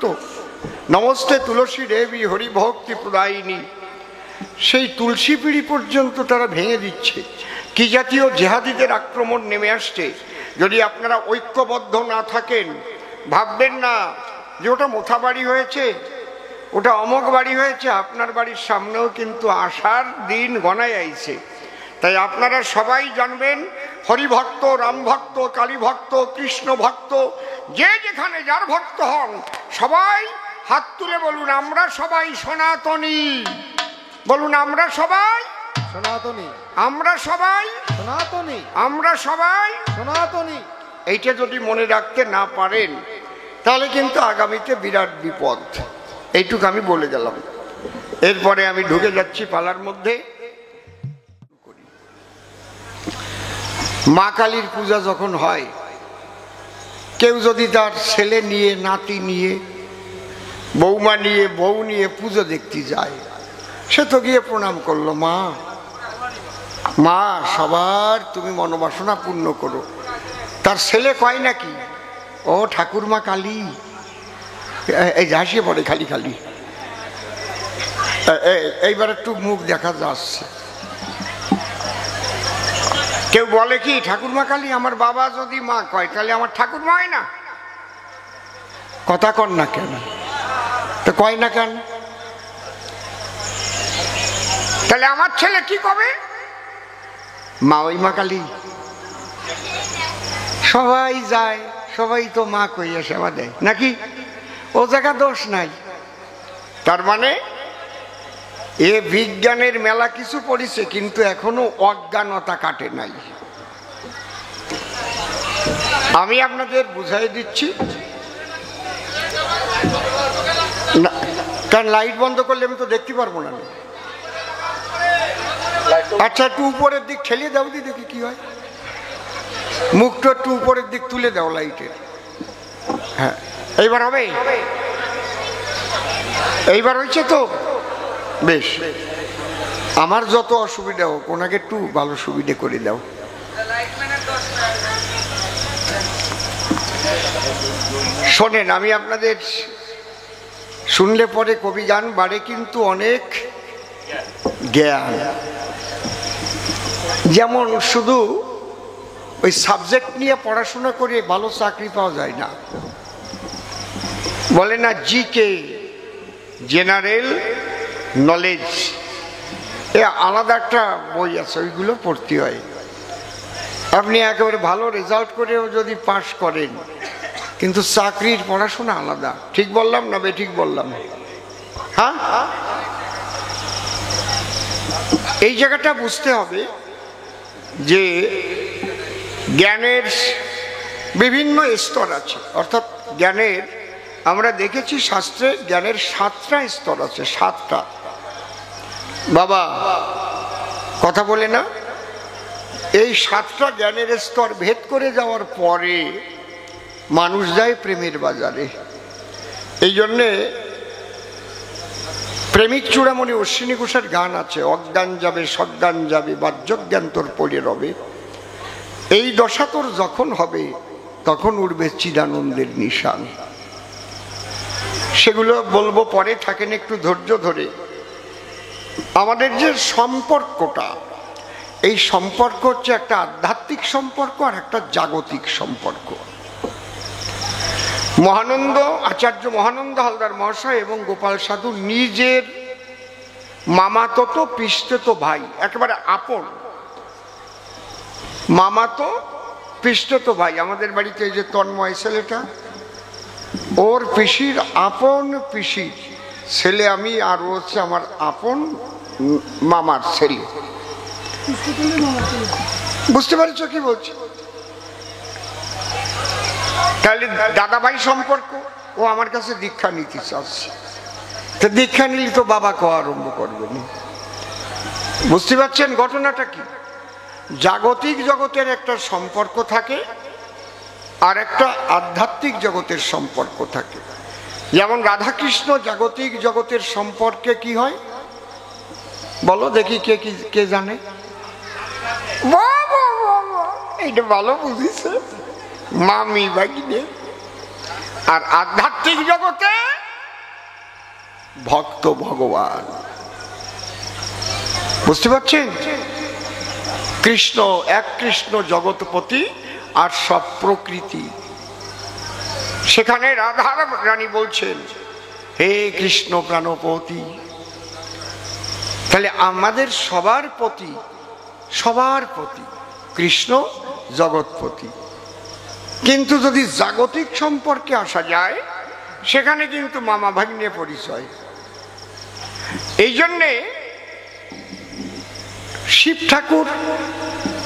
তো নমস্তে তুলসী দেবী হরি ভক্তি প্রদায়িনী, সেই তুলসী পিঁড়ি পর্যন্ত তারা ভেঙে দিচ্ছে। কি জাতীয় জেহাদিদের আক্রমণ নেমে আসছে! যদি আপনারা ঐক্যবদ্ধ না থাকেন, ভাববেন না যে ওটা মোথা বাড়ি হয়েছে, ওটা অমক বাড়ি হয়েছে। আপনার বাড়ির সামনেও কিন্তু আসার দিন গণায় আইছে। তাই আপনারা সবাই জানবেন, হরিভক্ত, রামভক্ত, কালী ভক্ত, কৃষ্ণ ভক্ত, যে যেখানে যার ভক্ত হন, সবাই হাত তুলে বলুন, আমরা সবাই সনাতনী। বলুন, আমরা সবাই সনাতনী, আমরা সবাই সনাতনী, আমরা সবাই সনাতনী। এইটা যদি মনে রাখতে না পারেন, তাহলে কিন্তু আগামীতে বিরাট বিপদ। এইটুকু আমি বলে গেলাম। এরপরে আমি ঢুকে যাচ্ছি পালার মধ্যে। মা কালীর পূজা যখন হয়, কেউ যদি তার ছেলে নিয়ে, নাতি নিয়ে, বৌমা নিয়ে, বউ নিয়ে পুজো দেখতে যায়, সে তো গিয়ে প্রণাম করলো, মা মা সবার তুমি মনোবাসনা পূর্ণ করো। তার ছেলে কয় নাকি, ও ঠাকুরমা কালী, এই ঝাঁসিয়ে পড়ে খালি খালি। এইবার একটু মুখ দেখা যাচ্ছে। কেউ বলে কি, ঠাকুরমা কালী, আমার বাবা যদি মা কয় তাহলে আমার ঠাকুরমা হয় না? কথা কন না কেন? তো কয় না কেন? তাহলে আমার ছেলে কি কবে? মা ওই মা কালী। সবাই যায়, সবাই তো মা কইয়া সেবা দেয় নাকি? ও জায়গা দোষ নাই। তার মানে এ বিজ্ঞানের মেলা কিছু পড়েছে, কিন্তু এখনো অজ্ঞানতা কাটে নাই। আমি আপনাদের বুঝাই দিচ্ছি, কারণ লাইট বন্ধ করলে আমি তো দেখতে পারবো না। আচ্ছা, একটু উপরের দিক ঠেলিয়ে দাও দি, দেখি কি হয়। মুখটা একটু উপরের দিক তুলে দাও লাইটের। হ্যাঁ, এইবার হবে? এইবার হয়েছে তো? বেশ। আমার যত অসুবিধা হোক, ওনাকে একটু ভালো সুবিধে করে দাও। শোনেন, আমি আপনাদের শুনলে পরে কবি গান বাড়ে, কিন্তু অনেক জ্ঞান। যেমন শুধু ওই সাবজেক্ট নিয়ে পড়াশোনা করে ভালো চাকরি পাওয়া যায় না। বলে না জিকে, জেনারেল নলেজ, এ আলাদা একটা বই আছে, ওইগুলো পড়তে হয়। আপনি একেবারে ভালো রেজাল্ট করেও যদি পাশ করেন, কিন্তু চাকরির পড়াশোনা আলাদা। ঠিক বললাম না বেঠিক বললাম? হ্যাঁ, এই জায়গাটা বুঝতে হবে যে জ্ঞানের বিভিন্ন স্তর আছে। অর্থাৎ জ্ঞানের, আমরা দেখেছি শাস্ত্রে জ্ঞানের 7টা স্তর আছে। 7টা। বাবা কথা বলে না? এই 7টা জ্ঞানের স্তর ভেদ করে যাওয়ার পরে মানুষ যায় প্রেমের বাজারে। এই জন্যে প্রেমিক চূড়ামণি অশ্বিনী ঘোষের গান আছে, অজ্ঞান যাবে সজ্ঞান যাবে, বাহ্যজ্ঞান তোর পড়ে রবে। এই দশা তোর যখন হবে, তখন উঠবে চিদানন্দের নিশান। সেগুলো বলবো পরে, থাকেন একটু ধৈর্য ধরে। আমাদের যে সম্পর্কটা, এই সম্পর্ক হচ্ছে একটা আধ্যাত্মিক সম্পর্ক আর একটা জাগতিক সম্পর্ক। মহানন্দ আচার্য মহানন্দ হালদার মহাশয় এবং গোপাল সাধু নিজের মামাতো পিসতো ভাই, একেবারে আপন মামাতো পিসতো ভাই। আমাদের বাড়িতে এই যে তন্ময় ছেলেটা, ওর পিসির আপন পিসির ছেলে আমি, আর ও হচ্ছে আমার আপন মামার ছেলে। বুঝতে পারছো কি বলছি? তাহলে দাদা ভাই সম্পর্ক। ও আমার কাছে দীক্ষা নিতে চাচ্ছে, তো দীক্ষা নিলে তো বাবা খাওয়া আরম্ভ করবে না। বুঝতে পারছেন ঘটনাটা কি? জাগতিক জগতের একটা সম্পর্ক থাকে, আর একটা আধ্যাত্মিক জগতের সম্পর্ক থাকে। যেমন রাধাকৃষ্ণ জাগতিক জগতের সম্পর্কে কি হয় বলো দেখি, কে জানে? এইটা ভালো বুঝিছে মামি বাগিনে। আর আধ্যাত্মিক জগতে ভক্ত ভগবান। বুঝতে পারছেন? কৃষ্ণ এক, কৃষ্ণ জগৎপতি আর সব প্রকৃতি। সেখানে রাধা রানী বলছেন, হে কৃষ্ণ প্রাণপতি। তাহলে আমাদের সবার প্রতি, সবার প্রতি কৃষ্ণ জগৎপতি। কিন্তু যদি জাগতিক সম্পর্কে আসা যায়, সেখানে কিন্তু মামা ভাগ্নে পরিচয়। এই জন্যে শিব ঠাকুর,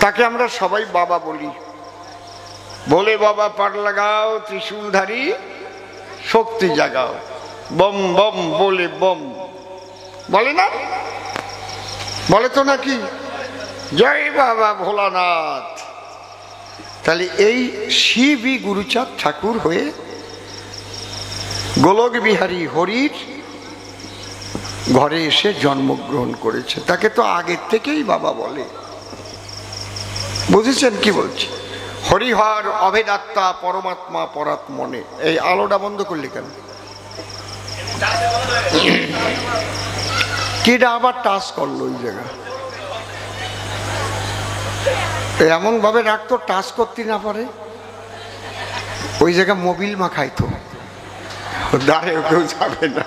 তাকে আমরা সবাই বাবা বলি। বলে বাবা পার লাগাও, ত্রিশূলধারী শক্তি জাগাও, বম বম বলে বম, বলে না? বলে তো নাকি? জয় বাবা ভোলানাথ। তাহলে এই শিবই গুরুচাঁদ ঠাকুর হয়ে গোলক বিহারী হরির ঘরে এসে জন্মগ্রহণ করেছে। তাকে তো আগের থেকেই বাবা বলে। বুঝেছেন কি বলছি? হরিহর অভেদাত্মা পরমাত্মা পরাত্মনে। এই আলোটা বন্ধ করলে কেন? কিটা আবার টাচ করলো ওই জায়গা? এমন ভাবে রাখতো টাচ করতে না পারে। ওই জায়গা মোবিল মাখাইতো, দাঁড়ে কেউ যাবে না।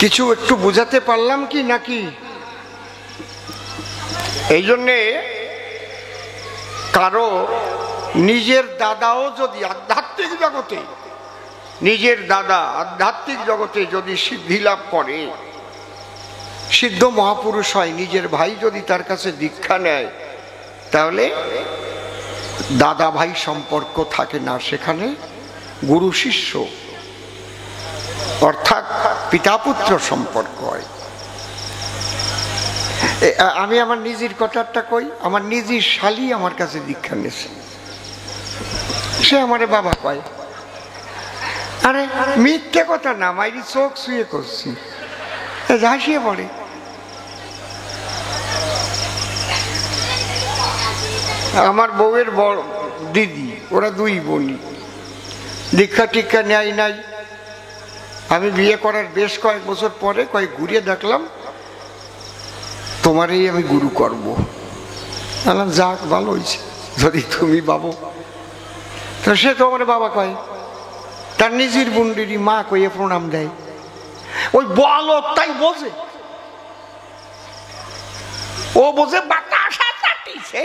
কিছু একটু বুঝাতে পারলাম কি নাকি? এই জন্যে কারো নিজের দাদাও যদি আধ্যাত্মিক জগতে, নিজের দাদা আধ্যাত্মিক জগতে যদি সিদ্ধি লাভ করে, সিদ্ধ মহাপুরুষ হয়, নিজের ভাই যদি তার কাছে দীক্ষা নেয়, তাহলে দাদা ভাই সম্পর্ক থাকে না, সেখানে গুরু শিষ্য অর্থাৎ পিতা পুত্র সম্পর্ক হয়। আমি আমার নিজের কথাটা কই, আমার নিজের শালি আমার কাছে দীক্ষা নিয়েছে, সে আমারে বাবা কয়। আরে মিথ্যে কথা না, মাইরি চোখ শুয়ে করছি, হাসিয়ে পড়ে। আমার বউয়ের বড় দিদি, ওরা দুই বোনই, দীক্ষা টিক্ষা নেয় নাই। আমি বিয়ে করার বেশ কয়েক বছর পরে কয়েক ঘুরিয়ে দেখলাম, তোমারই আমি গুরু করবো। বললাম যাক, ভালো হয়েছে যদি তুমি বাবু। তো সে তো আমার বাবা কয়, তার নিজের বুন্ডিরই মা কইয়ে প্রণাম দেয়। ওই বলো তাই বোঝে, ও বোঝে বাতাসা কাটিছে,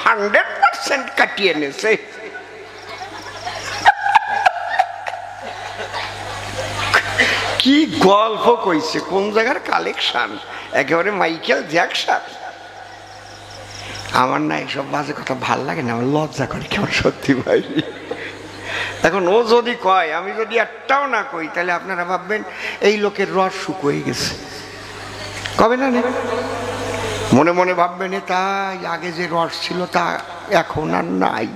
100% কাটিয়ে নেছে। কি গল্প কইছে, কোন জায়গার কালেকশন, একেবারে মাইকেল জ্যাকসন। আমার না এইসব বাজে কথা ভাল লাগে না, আমার লজ্জা করে কেমন, সত্যি ভাই। এখন ও যদি কয়, আমি যদি একটাও না কই, তাহলে আপনারা ভাববেন এই লোকের রস শুকিয়ে গেছে, কবে না? মনে মনে ভাববেন তাই আগে যে রস ছিল তা এখন আর নাই,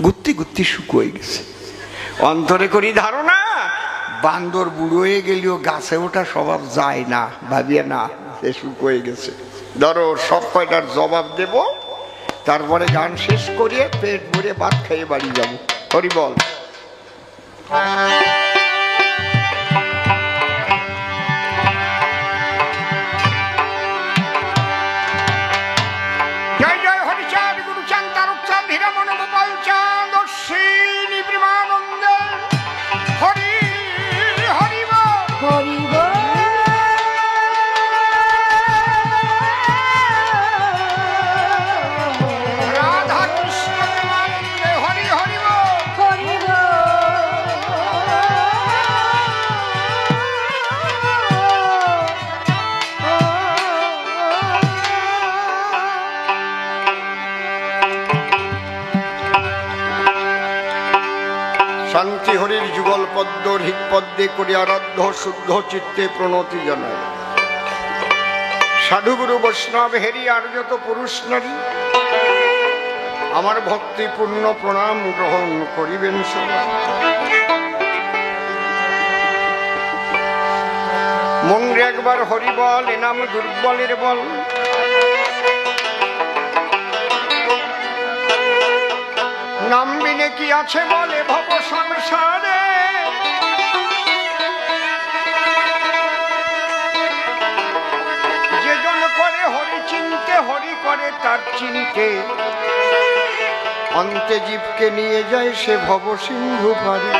গুত্তি গুত্তি শুকিয়ে গেছে। অন্তরে করি ধারণা, বান্দর বুড়ো হয়ে গেলেও গাছে ওঠা স্বভাব যায় না, ভাবিয়ে না সে শুকিয়ে গেছে। ধরো সব কয়টার জবাব দেব, তারপরে গান শেষ করিয়ে পেট ভরে ভাত খেয়ে বাড়ি যাব। হরি বল। জয় জয় হরিচাঁদ, গুরুচাঁদ, তারকচাঁদ, হীরামন, গোপাল চাঁদ, অশ্বিনী প্রেমানন্দে। হরি হরি বল, হরি বল। রাধা কৃষ্ণ প্রেমানন্দে। হরি হরি বল, হরি বল। শান্তি হরির যুগল পদ্ম হৃৎ পদ্মে করি আরাধ্য, শুদ্ধ চিত্তে প্রণতি জানায়। সাধুগুরু বৈষ্ণব হেরি আর যত পুরুষ নারী, আমার ভক্তিপূর্ণ প্রণাম গ্রহণ করিবেন সবাই। মনরে একবার হরি বল, এ নাম দুর্বলের বল। নাম বিনে কি আছে বলে ভব সংসারে, যে জন করে হরি চিনতে, হরি করে তার চিনতে, অন্তে জীবকে নিয়ে যায় সে ভব সিন্ধু পারে।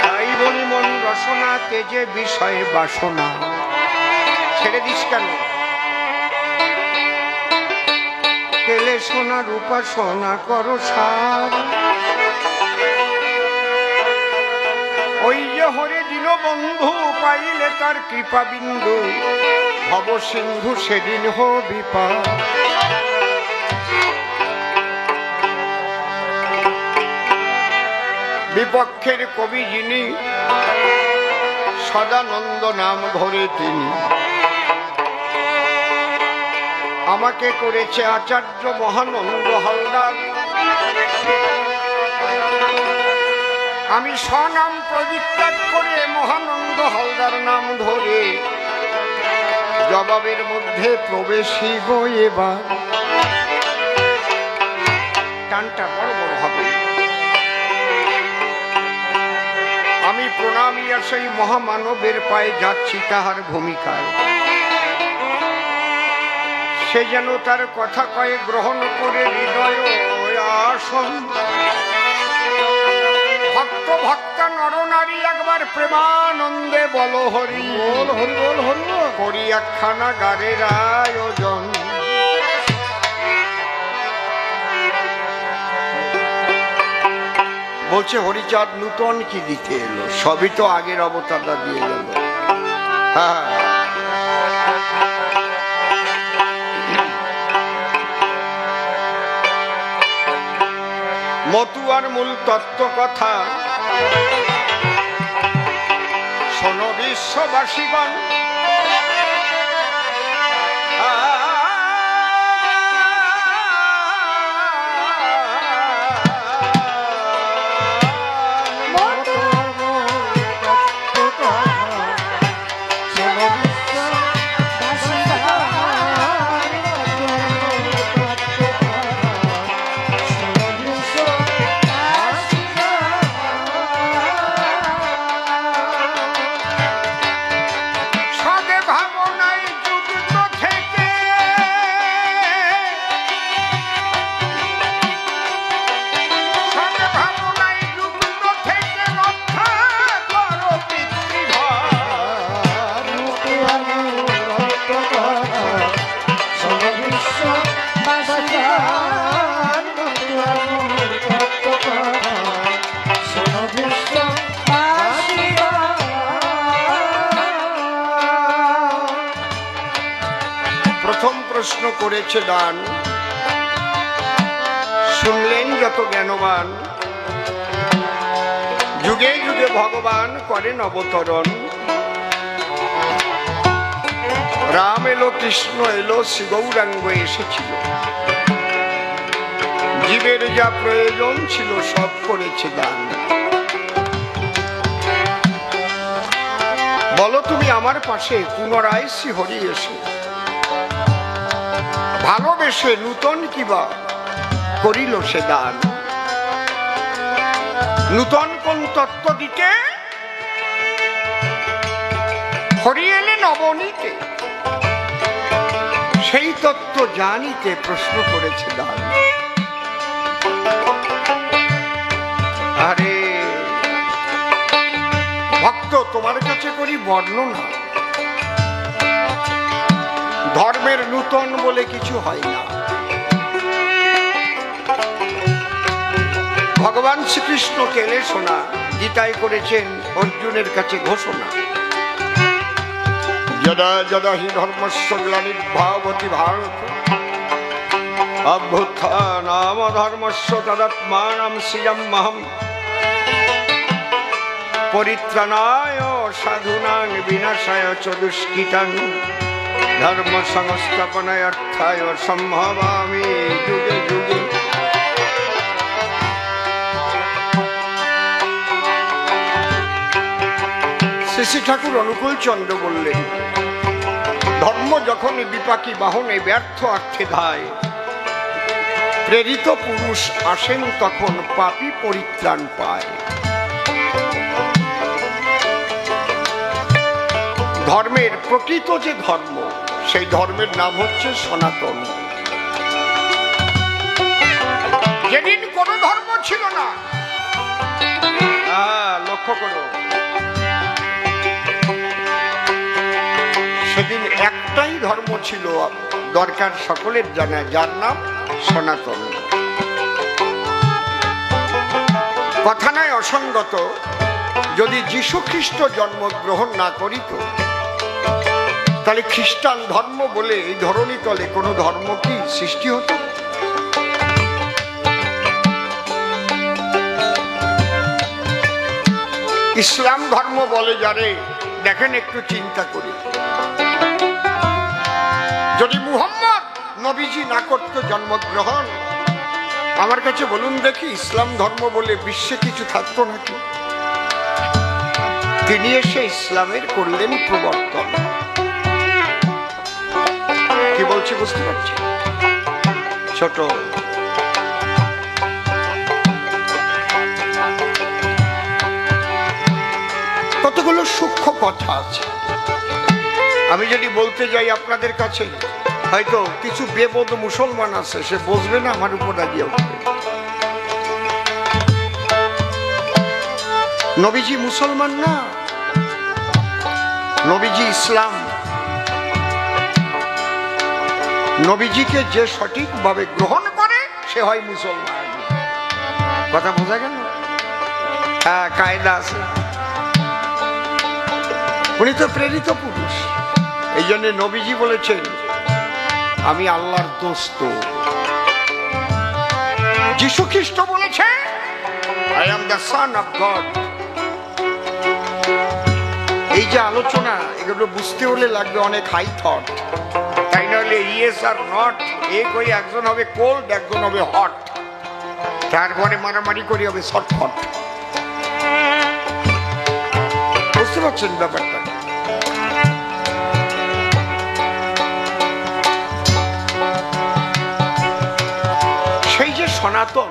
তাই বলি মন রসনা তেজে বিষয়ে বাসনা ছেড়ে দিস কেন? কেলে সোনার উপাসনা করো সার। ওই যে হরে দিল বন্ধু, পাইলে তার কৃপা বিন্দু, ভব সিন্ধু সেদিন হবি পার। বিপক্ষের কবি যিনি, সদানন্দ নাম ধরে তিনি, আমাকে করেছে আচার্য মহানন্দ হালদার। আমি স্বনাম পরিত্যাগ করে মহানন্দ হালদার নাম ধরে জবাবের মধ্যে প্রবেশিব এবার। টানটা বড় বড় হবে। আমি প্রণামিয়া সেই মহামানবের পায়ে যাচ্ছি তাহার ভূমিকায়। সে যেন তার কথা কয়ে গ্রহণ করে হৃদয় আসন। ভক্ত ভক্ত নরনারী একবার প্রেমানন্দে বল হরি বল, হরি বল, হরি বল। করি একখানা গানের আয়োজন। বলছে হরিচাঁদ নূতন কি দিতে এলো? সবই তো আগের অবতারটা দিয়ে গেল। হ্যাঁ, মতুয়ার মূল তত্ত্ব কথা শোনো বিশ্ববাসীগণ। প্রশ্ন করেছে দান, শুনলেন যত জ্ঞানবান। যুগে যুগে ভগবান করেন অবতরণ। রাম এলো, কৃষ্ণ এলো, শ্রী গৌরাঙ্গ এসেছিল। জীবের যা প্রয়োজন ছিল সব করেছে দান। বলো তুমি আমার পাশে পুনরায় শ্রী হরি এসে ভালোবেসে নূতন কিবা করিল সে দান। নূতন কোন তত্ত্ব দিতে? হরি এলে নবনীতে, সেই তত্ত্ব জানিতে প্রশ্ন করেছে দান। আরে ভক্ত, তোমার কাছে করি বর্ণনা। ধর্মের নূতন বলে কিছু হয় না। ভগবান শ্রীকৃষ্ণ কেলে শোনা গীতায় করেছেন অর্জুনের কাছে ঘোষণা। যদা যদা হি ধর্মস্য গ্লানির্ভবতি ভারত অভ্যুত্থানাম ধর্মস্য তদাত্মানাং সৃজাম্যহম পরিত্রাণায় সাধূনাং বিনাশায় চ দুষ্কৃতাং ধর্ম সংস্থাপনায় অর্থায় সম্ভবামি যুগে যুগে। শ্রী ঠাকুর অনুকূল চন্দ্র বললেন, ধর্ম যখন বিপাকী বাহনে ব্যর্থ অর্থে ধায়, প্রেরিত পুরুষ আসেন তখন পাপী পরিত্রাণ পায়। ধর্মের প্রকৃত যে ধর্ম, সেই ধর্মের নাম হচ্ছে সনাতন। যেদিন কোন ধর্ম ছিল না, লক্ষ্য করো, সেদিন একটাই ধর্ম ছিল দরকার সকলের জানা, যার নাম সনাতন। কথা নয় অসঙ্গত, যদি যীশু খ্রিস্ট জন্মগ্রহণ না করিত, তাহলে খ্রিস্টান ধর্ম বলে এই ধরনী তলে কোনো ধর্ম কি সৃষ্টি হতো? ইসলাম ধর্ম বলে যারে, দেখেন একটু চিন্তা করি, যদি মুহাম্মদ নবীজি না করত জন্মগ্রহণ, আমার কাছে বলুন দেখি ইসলাম ধর্ম বলে বিশ্বে কিছু থাকতো নাকি? তিনি এসে ইসলামের করলেন প্রবর্তন। কি বলছি বুঝতে পারছি? ছোট কতগুলো সূক্ষ্ম কথা আছে, আমি যদি বলতে যাই আপনাদের কাছে, হয়তো কিছু বেবোধ মুসলমান আছে, সে বুঝবে না, আমার উপর দাঁড়িয়ে উঠবে। নবীজি মুসলমান না, নবীজি ইসলাম। নবীজিকে যে সঠিকভাবে গ্রহণ করে সে হয় মুসলমান। কথা বোঝা গেল? হ্যাঁ, কায়দা আছে। উনি তো প্রেরিত পুরুষ, এই জন্য নবীজি বলেছেন আমি আল্লাহর দোস্ত। যীশু খ্রিস্ট বলেছে I am the son of god. এই যে আলোচনা, এগুলো বুঝতে হলে লাগবে অনেক হাই থট, তাই নাহলে ইয়েস আর নট, এক ওই একজন হবে কোল্ড, একজন হবে হট, তারপরে মারামারি করি হবে শর্টফট। বুঝতে পারছেন ব্যাপারটা? সেই যে সনাতন,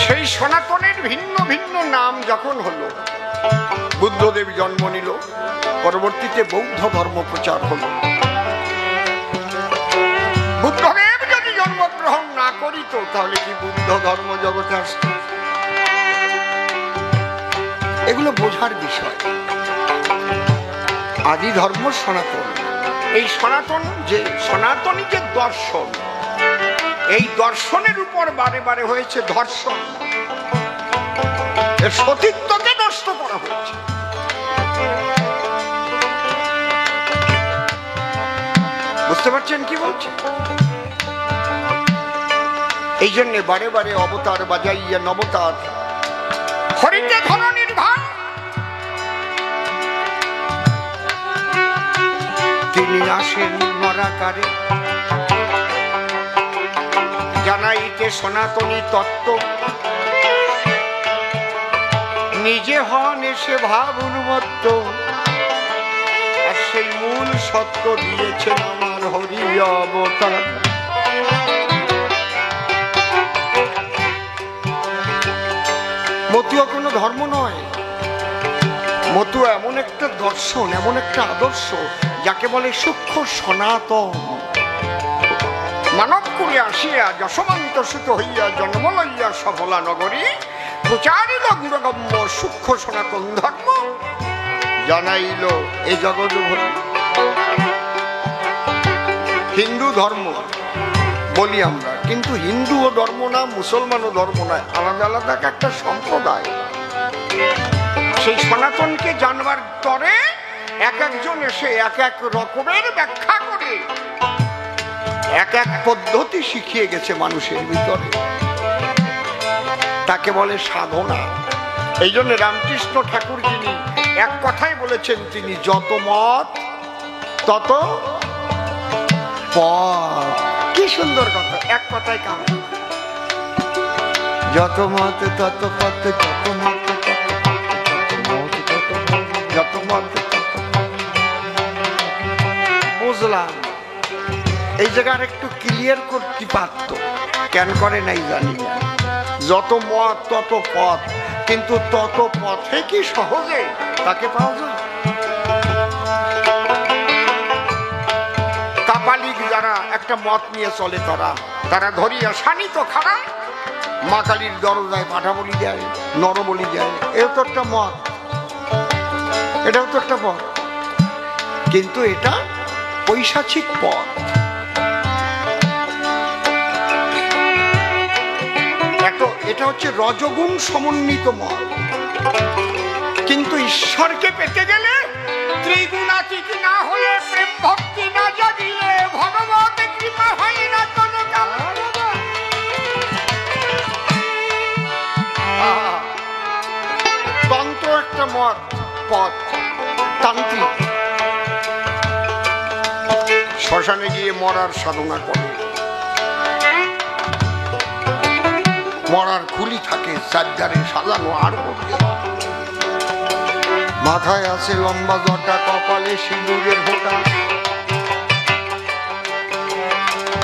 সেই সনাতনের ভিন্ন ভিন্ন নাম যখন হলো, বুদ্ধদেব জন্ম নিল, পরবর্তীতে বৌদ্ধ ধর্ম প্রচার হলো। বুদ্ধদেব যদি জন্মগ্রহণ না করিত, তাহলে কি বুদ্ধ ধর্ম জগতে আসত? এগুলো বোঝার বিষয়। আদি ধর্ম সনাতন। এই সনাতন যে সনাতনী যে দর্শন, এই দর্শনের উপর বারে বারে হয়েছে ধর্ষণ, এর সতীত্বকে নষ্ট করা হয়েছে। বুঝতে পারছেন কি বলছে? এই জন্য বারে বারে অবতার বাজাইয়া নবতার, হরিতে ধন নির্ভার, তিনি আসেন নরাকারে, জানাইতে সনাতনী তত্ত্ব, নিজে হন এসে ভাব উন্মত্ত, আর সেই মূল সত্য দিয়েছেন আমার হরি অবতার। মতুয়া কোনো ধর্ম নয়, মতুয়া এমন একটা দর্শন, এমন একটা আদর্শ, যাকে বলে সূক্ষ্ম সনাতন। মানব কুলে আসিয়া যশবন্ত সুত হইয়া জন্ম লইয়া সফলা নগরী, প্রচারিল গুরগম্য সূক্ষ্ম সনাতন ধর্ম, জানাইল এ জগৎ ভরি। হিন্দু ধর্ম বলি আমরা, কিন্তু হিন্দুও ধর্ম না, মুসলমানও ধর্ম নয়, আলাদা আলাদা একটা সম্প্রদায়। সেই সনাতনকে জানবার তরে এক একজন এসে এক এক রকমের ব্যাখ্যা করে এক এক পদ্ধতি শিখিয়ে গেছে মানুষের ভিতরে, তাকে বলে সাধনা। এই জন্য রামকৃষ্ণ ঠাকুর যিনি এক কথাই বলেছেন, তিনি যত মত তত পথ। কি সুন্দর কথা, এক কথায় কাম। যত মত তত পথ, যত মত যত মত। বুঝলাম, এই জায়গার একটু ক্লিয়ার করতে পারতো, কেন করে নাই জানি না। যত মত তত পথ, কিন্তু তত পথে কি সহজে তাকে পাওয়া যায়? কাপালিক যারা একটা মত নিয়ে চলে, তারা ধরিয়া শানিত খাড়া মা কালীর দরজায় পাঠা বলি দেয়, নর বলি দেয়। এও তো একটা মত, এটাও তো একটা পথ, কিন্তু এটা পৈশাচিক পথ। এটা হচ্ছে রজগুণ সমন্বিত মত। কিন্তু ঈশ্বরকে পেতে গেলে ত্রিগুণাতীত না হলে, প্রেম ভক্তি না জাগিলে ভগবত কৃপা হয় না কোনো কাল। তন্ত্র একটা মত, পথ, তান্ত্রিক। শ্মশানে গিয়ে মরার সাধনা করে, মরার খুলি থাকে চারধারে সাজানো, আর মাথায় আছে লম্বা জটা, কপালে সিঁদুরের ফোঁটা।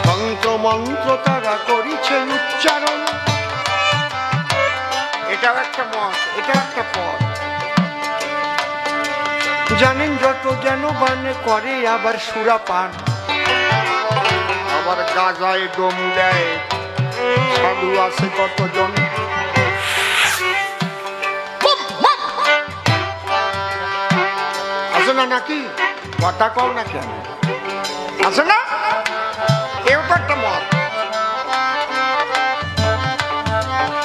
তন্ত্র মন্ত্র তারা করিছেন উচ্চারণ। এটাও একটা মত, এটা একটা পথ। জানেন যত যেন বানে করে, আবার সুরা পান, আবার গাজায় দম দেয়। সাধু আছে কতজন, আছে না নাকি? কথা কও না কেন? আছে না? এও তো একটা মত।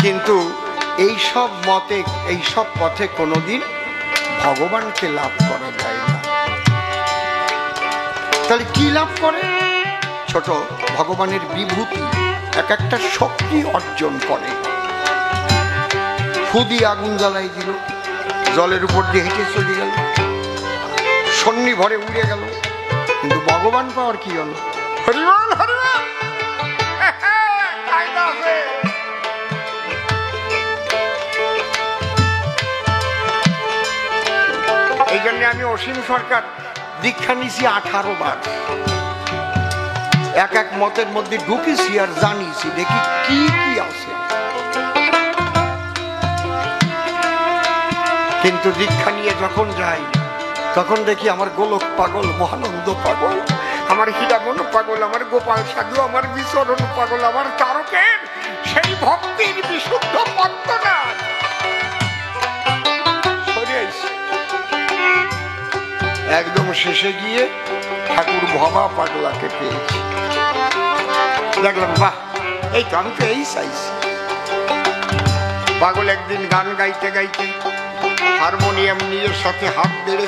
কিন্তু এইসব মতে, এইসব পথে কোনোদিন ভগবানকে লাভ করা যায় না। তাহলে কি লাভ করে? ছোট ভগবানের বিভূতি, এক একটা শক্তি অর্জন করে। ফুদি আগুন জ্বালাই দিল, জলের উপর দিয়ে হেঁটে চলে গেল, সন্নি ভরে উড়ে গেল, কিন্তু ভগবান পাওয়ার কি হলো? হরিবল হরিবল। এই জন্য আমি অসীম সরকার দীক্ষা নিছি 18 বার। এক এক মতের মধ্যে ঢুকেছি আর জানিছি, দেখি কি কি আছে। কিন্তু দীক্ষা নিয়ে যখন যাই, তখন দেখি আমার গোলক পাগল, মহানন্দ পাগল, আমার হীরামন পাগল, আমার গোপাল সাধু, আমার বিচরণ পাগল, আমার তারকের সেই ভক্তির বিশুদ্ধ পদ্মনা একদম শেষে গিয়ে ঠাকুর ভবা পাগলাকে পেয়েছি। দেখলাম বাহ, এই তো আমি তো এই চাইছি। পাগল একদিন গান গাইতে গাইতে হারমোনিয়াম নিয়ে সাথে হাত বেড়ে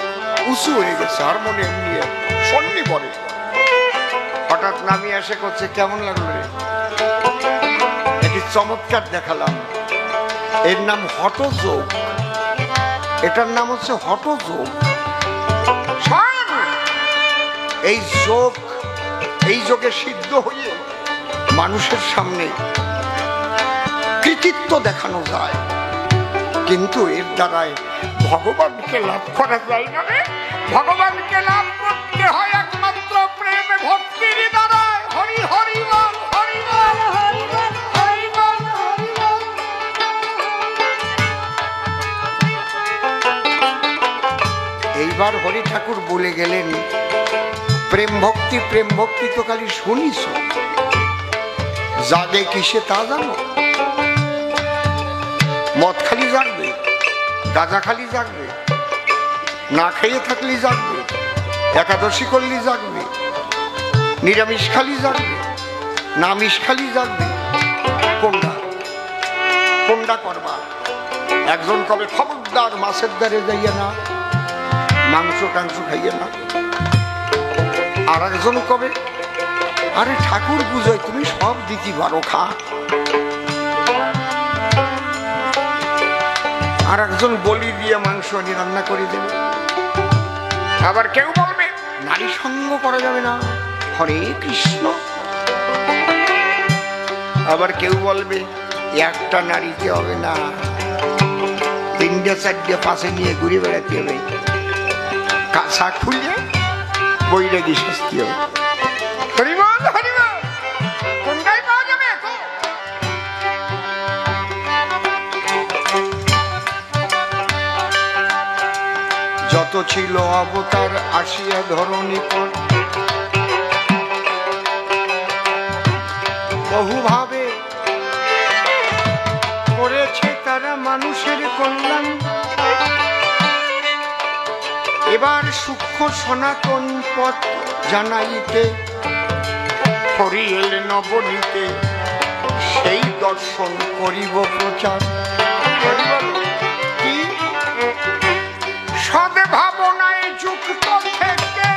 উঁচু হয়ে গেছে, হারমোনিয়াম নিয়ে সন্নি পরে। হঠাৎ নামিয়ে এসে করছে, কেমন লাগলো রে? একটি চমৎকার দেখালাম, এর নাম হঠযোগ। এটার নাম হচ্ছে হঠযোগ। এই যোগ, এই যোগে সিদ্ধ হয়ে মানুষের সামনে কৃতিত্ব দেখানো যায়, কিন্তু এর দ্বারায় ভগবানকে লাভ করা যায় না রে। ভগবানকে লাভ করতে হয় একমাত্র প্রেম ভক্তির দ্বারায়। হরি হরি বল, হরি বল, হরি বল, হরি বল, হরি বল। এইবার হরি ঠাকুর বলে গেলেন, প্রেম ভক্তি, প্রেম ভক্তি তো খালি শুনিস, জাগে কিসে তা জানো? মদ খালি জাগবে, গাঁজা খালি জাগবে, না খেয়ে থাকলে জাগবে, একাদশী করলে জাগবে, নিরামিষ খালি জাগবে, না আমিষ খালি জাগবে। কোনটা কোনটা করবা? একজন কবে খবরদার মাছের দ্বারে যাইয়ে না, মাংস টাংস খাইয়ে না। আর একজন কবে আরে ঠাকুর পুজোয় তুমি সব দিতে পারো, খা। আর একজন বলি দিয়ে মাংস আনি রান্না করে দেবে। আবার কেউ বলবে নারী সঙ্গ করা যাবে না, হরে কৃষ্ণ। আবার কেউ বলবে একটা নারীতে হবে না, 3টে 4টে পাশে নিয়ে ঘুরে বেড়াতে হবে, কাঁচা খুলে বৈরাগী শাস্তি হবে। হরি বল। ছিল অবতার আসিয়া ধরণী পর। বহুভাবে করেছে তারা মানুষের কল্যাণ। এবার সূক্ষ্ম সনাতন পথ জানাইতে হরি এলে নবনীতে, সেই দর্শন করিব প্রচার। কি সদ্ভাবনায় যুক্ত থেকে,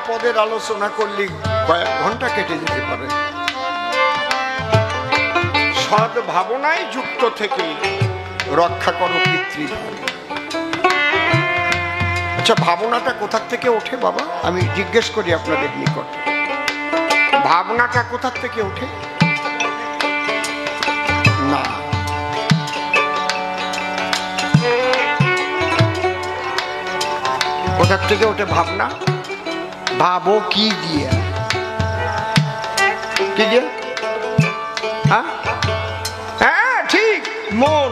পদের আলোচনা করলে কয়েক ঘন্টা কেটে যেতে পারে। সদ ভাবনায় যুক্ত থেকে রক্ষা করো পিতৃধন। আচ্ছা, ভাবনাটা কোথা থেকে ওঠে বাবা? আমি জিজ্ঞেস করি আপনাদের নিকট, ভাবনাটা কোথা থেকে ওঠে? না, কোথা থেকে ওঠে ভাবনা? ভাবো কি দিয়ে? কি দিয়ে? হ্যাঁ হ্যাঁ, ঠিক, মন।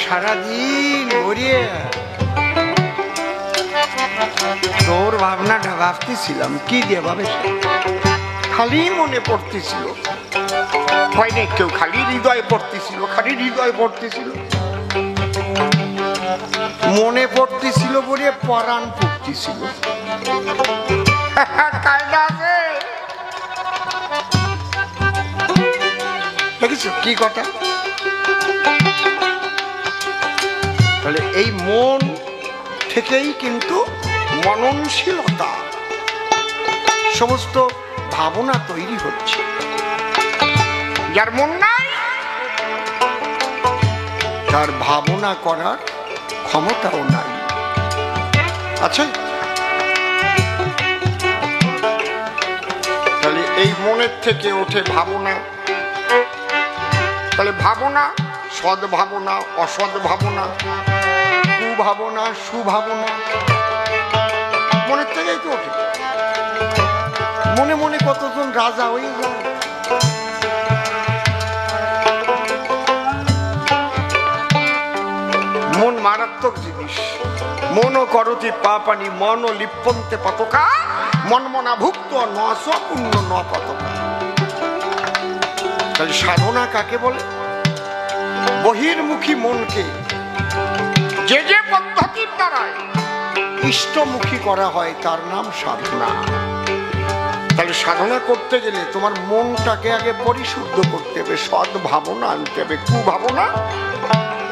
সারাদিন ভরিয়ে তোর ভাবনাটা ভাবতেছিলাম, কি দিয়ে ভাবে? খালি মনে পড়তেছিল, হয় না? কেউ খালি হৃদয়ে পড়তেছিল, খালি হৃদয়ে পড়তেছিল, মনে পড়তেছিল বলে পরাণ পড়তেছিল। কায়দা আছে, দেখেছো কি কথা? তাহলে এই মন থেকেই কিন্তু মননশীলতা, সমস্ত ভাবনা তৈরি হচ্ছে। যার মন নাই, তার ভাবনা করার ক্ষমতাও নাই। আচ্ছা, তাহলে এই মনের থেকে ওঠে ভাবনা। তাহলে ভাবনা, সদ্ভাবনা, অসৎ ভাবনা, কুভাবনা, সুভাবনা, মনের থেকেই তো ওঠে। মনে মনে কতজন রাজা হয়ে যায়। মন মারাত্মক জিনিস। মন করতি পাপানি মন লিপ্পন্তে পতকা, মন মনা ভুক্ত নস পুণ্য ন পতকা। তাহলে সাধনা কাকে বলে? বহির্মুখী মনকে যে যে পদ্ধতির দ্বারায় ইষ্টমুখী করা হয় তার নাম সাধনা। তাহলে সাধনা করতে গেলে তোমার মনটাকে আগে পরিশুদ্ধ করতে হবে, সৎ ভাবনা আনতে হবে। কুভাবনা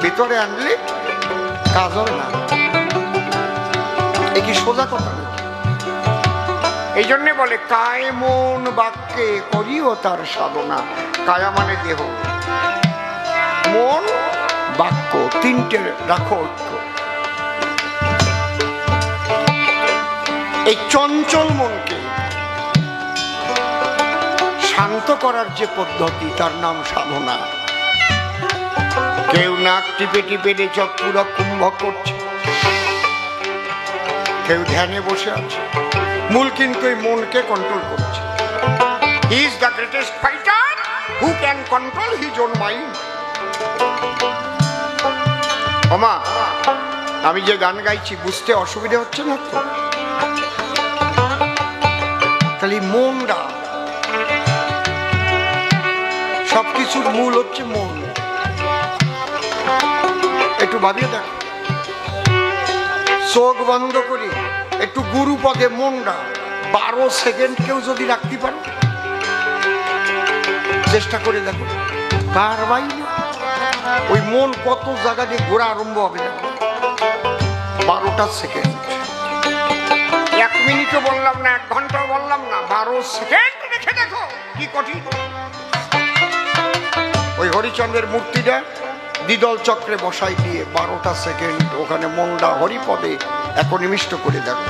ভিতরে আনলে কাজ হবে না। এ কি সোজা কথা নাকি? এই জন্য বলে কায় মন বাক্যে করিও তার সাধনা। কায়া মানে দেহ, মন, বাক্য, তিনটে রাখো ঐক্য। এই চঞ্চল মনকে শান্ত করার যে পদ্ধতি তার নাম সাধনা। কেউ নাক টিপে টিপে চোখ পুরো কুম্ভ করছে, কেউ ধ্যানে বসে আছে। মূল কিন্তু এই মনকে কন্ট্রোল করছে। He is the greatest fighter who can control his own mind. ওমা, আমি যে গান গাইছি বুঝতে অসুবিধা হচ্ছে না তো? তাহলে মনটা, সবকিছুর মূল হচ্ছে মন। একটু ভাবিয়ে দেখ, চোখ বন্ধ করি একটু গুরু পদে মনটা 12 সেকেন্ড কেউ যদি রাখতে পারো, চেষ্টা করে দেখো, পারবাই না। ওই মন কত জায়গা দিয়ে ঘোরা আরম্ভ হবে, 12টা সেকেন্ড। 1 মিনিটও বললাম না, 1 ঘন্টাও বললাম না, 12 সেকেন্ড রেখে দেখো কি কঠিন। ওই হরিচন্দ্রের মূর্তিটা দ্বিদল চক্রে বসাই দিয়ে 12টা সেকেন্ড ওখানে মনটা হরিপদে একনিমিষ্ট করে দেখো।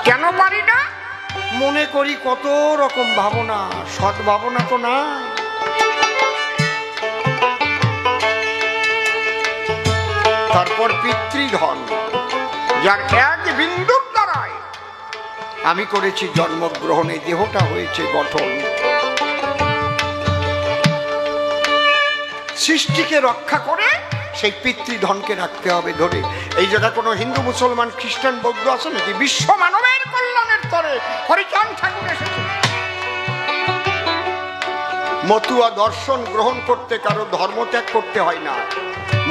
কেন পারি না? মনে করি কত রকম ভাবনা, সৎ ভাবনা তো না। তারপর পিতৃধন, যার 1 বিন্দুর দ্বারায় আমি করেছি জন্মগ্রহণে, দেহটা হয়েছে গঠন। সৃষ্টিকে রক্ষা করে সেই পিতৃধনকে রাখতে হবে ধরে। এই জায়গা কোনো হিন্দু, মুসলমান, খ্রিস্টান, বৌদ্ধ আছে নাকি? বিশ্ব মানবের কল্যাণের তরে হরিচাঁদ ঠাকুর এসেছে। মতুয়া দর্শন গ্রহণ করতে কারো ধর্ম ত্যাগ করতে হয় না।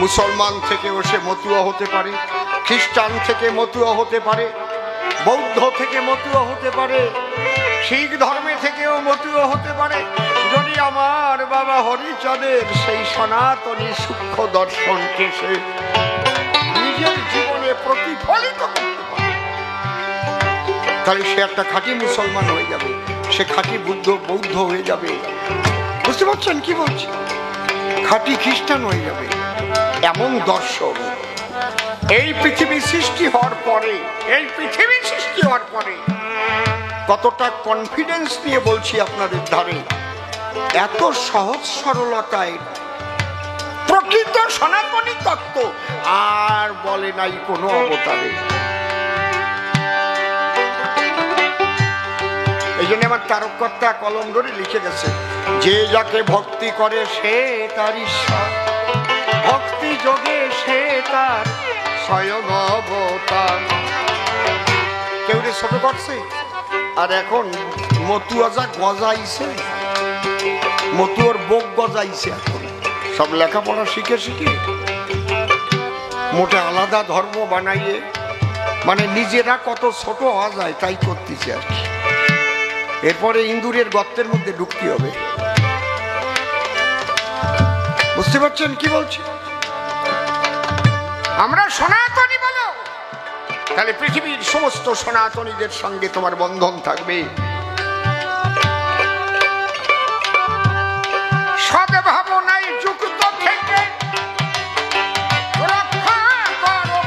মুসলমান থেকেও সে মতুয়া হতে পারে, খ্রিস্টান থেকে মতুয়া হতে পারে, বৌদ্ধ থেকে মতুয়া হতে পারে, শিখ ধর্মে থেকেও মতুয়া হতে পারে, যদি আমার বাবা হরিচাঁদের সেই সনাতনী সূক্ষ্ম দর্শনকে সে নিজের জীবনে প্রতিফলিত করতে পারে, তাহলে সে একটা খাঁটি মুসলমান হয়ে যাবে, সে খাঁটি বৌদ্ধ হয়ে যাবে। বুঝতে পারছেন কি বলছি? খাঁটি খ্রিস্টান হয়ে যাবে। এমন দর্শন এই পৃথিবী সৃষ্টি হওয়ার পরে, এই পৃথিবী সৃষ্টি হওয়ার পরে কতটা কনফিডেন্স নিয়ে বলছি আপনাদের ধারে, এত সহজ সরলতায় প্রকৃত সনাতনী তত্ত্ব আর বলে নাই কোনো অবতারে। এই জন্য আমার তারককর্তা কলম ধরে লিখে গেছে, যে যাকে ভক্তি করে সে তার ঈশ্বর, ভক্তি যোগে সে তার স্বয়ং অবতার। কেউ রে ছোট করছে। আর এখন মতুয়া যা গজাইছে, মতুয়ার বোক গজাইছে, এখন সব লেখাপড়া শিখে শিখে মোটে আলাদা ধর্ম বানাইয়ে, মানে নিজেরা কত ছোট হওয়া যায় তাই করতেছে আর কি। এরপরে ইন্দুরের গর্তের মধ্যে ঢুকতে হবে। বুঝতে পারছেন কি বলছি? আমরা সনাতনী বলো, তাহলে পৃথিবীর সমস্ত সনাতনীদের সঙ্গে তোমার বন্ধন থাকবে। সদ্ভাবনায় যুক্ত থেকে রক্ষা করো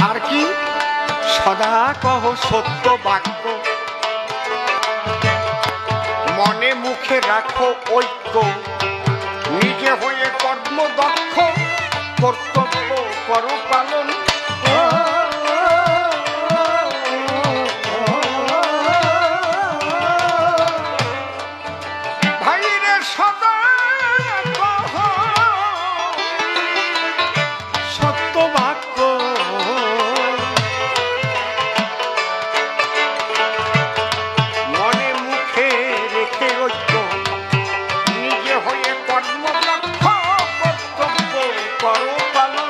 আর কি সদা কহ সত্য বাক্য, মনে মুখে রাখো ঐক্য, নিজে হয়ে কর্ম দক্ষ, কর্তব্য করো পালন। ভাইরে সদা কহ সত্য বাক্য, মনে মুখে রেখে ঐক্য, নিজে হয়ে কর্ম দক্ষ, কর্তব্য করো পালন।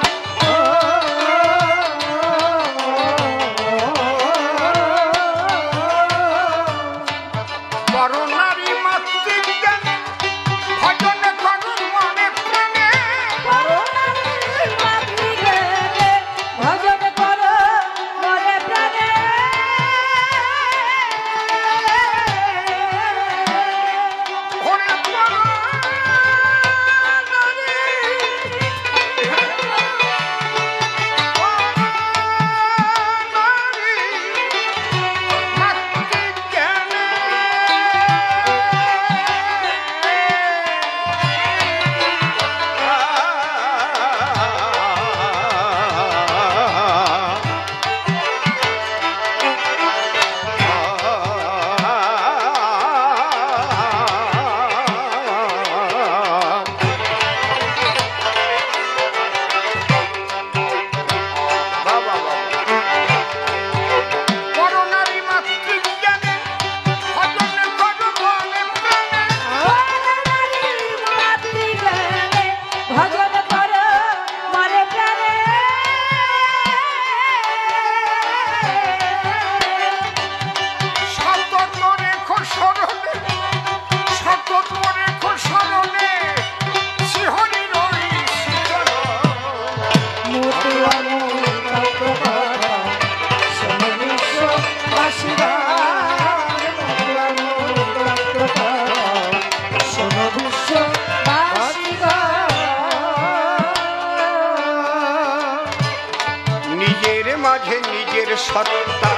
নিজের মাঝে নিজের সত্তা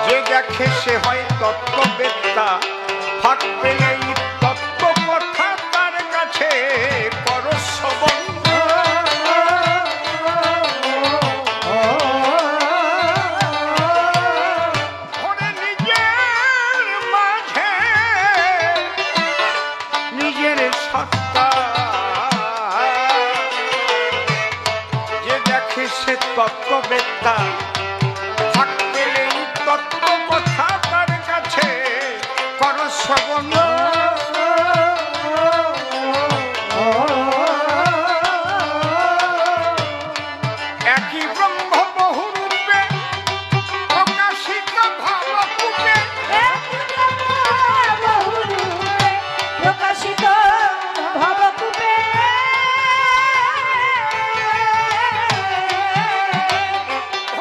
যে দেখে সে হয় তত্ত্ববেত্তা। ফাঁক পেলেই তত্ত্ব কথা তার কাছে করো শ্রবণ। ওরে নিজের মাঝে নিজের সত্তা যে দেখে সে তত্ত্ববেত্তা। ফাঁক পেলেই তত্ত্ব কথা তার কাছে করো শ্রবণ। একই ব্রহ্ম বহু রূপে প্রকাশিত ভাবকূপে। প্রকাশিত ভবকূপে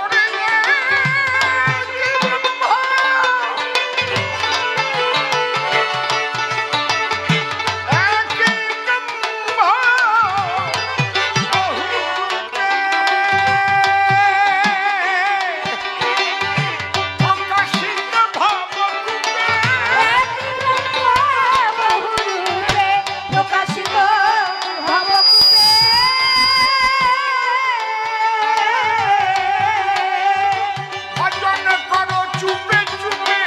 ওরে একই ব্রহ্ম একই ব্রহ্ম বহু রূপে প্রকাশিত ভাবকূপে। বহুরূপে প্রকাশিত ভবকূপে ভজন করো চুপে চুপে,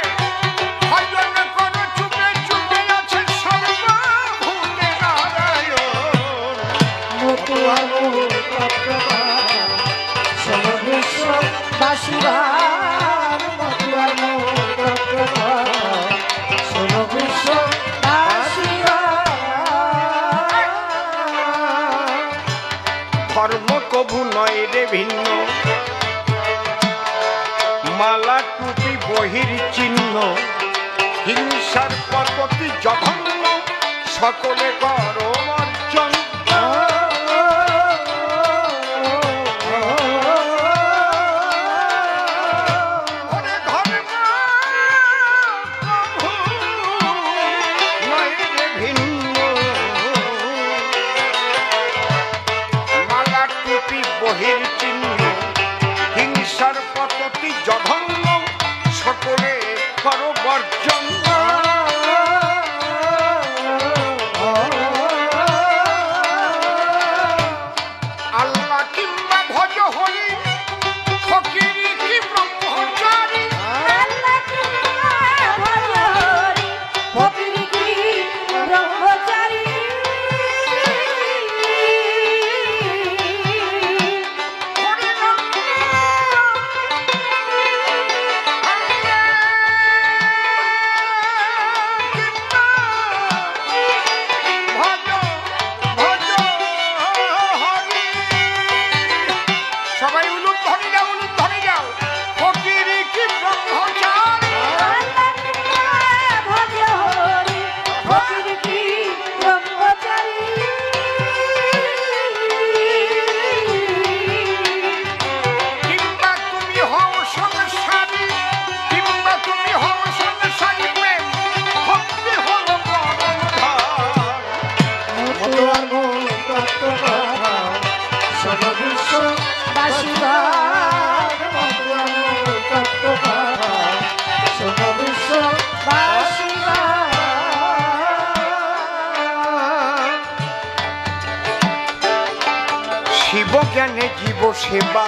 ভজন করো চুপে চুপে, আছে সর্বভূতে নারায়ণ। ধর্ম কভু নয় রে ভিন্ন, মালা টুপি বহির চিহ্ন। হিংসার পততি জঘন্য, সকলে করো অর্জন। ওরে ধর্ম কভু নয় রে ভিন্ন, মালা টুপি বহির চিহ্ন। হিংসার পততি জঘন্য, সকলে করো বর্জন। আল্লাহ কিংবা ভজ হরি, ফকিরি কি ব্রহ্মচারী। ব্রহ্মচারী হরি নাম ভজ ভজ হরি। সবাই উলুপ ধরে যাও, উলুপ ধরে যাও। ফকিরি কি ব্রহ্মচারী। কিংবা তুমি হও সংসারী, কিংবা তুমি হও সংসারী, প্রেম ভক্তি হলো পরম ধন। শিব জ্ঞানে জীব সেবা,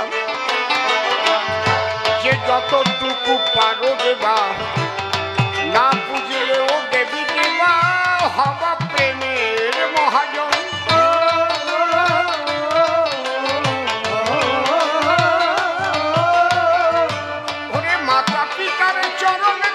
যে যতটুকু পারো দেবা। না বুঝলেও দেবী দেবা, হবা প্রেমের মহাজন। ওরে মাতা পিতার চরণে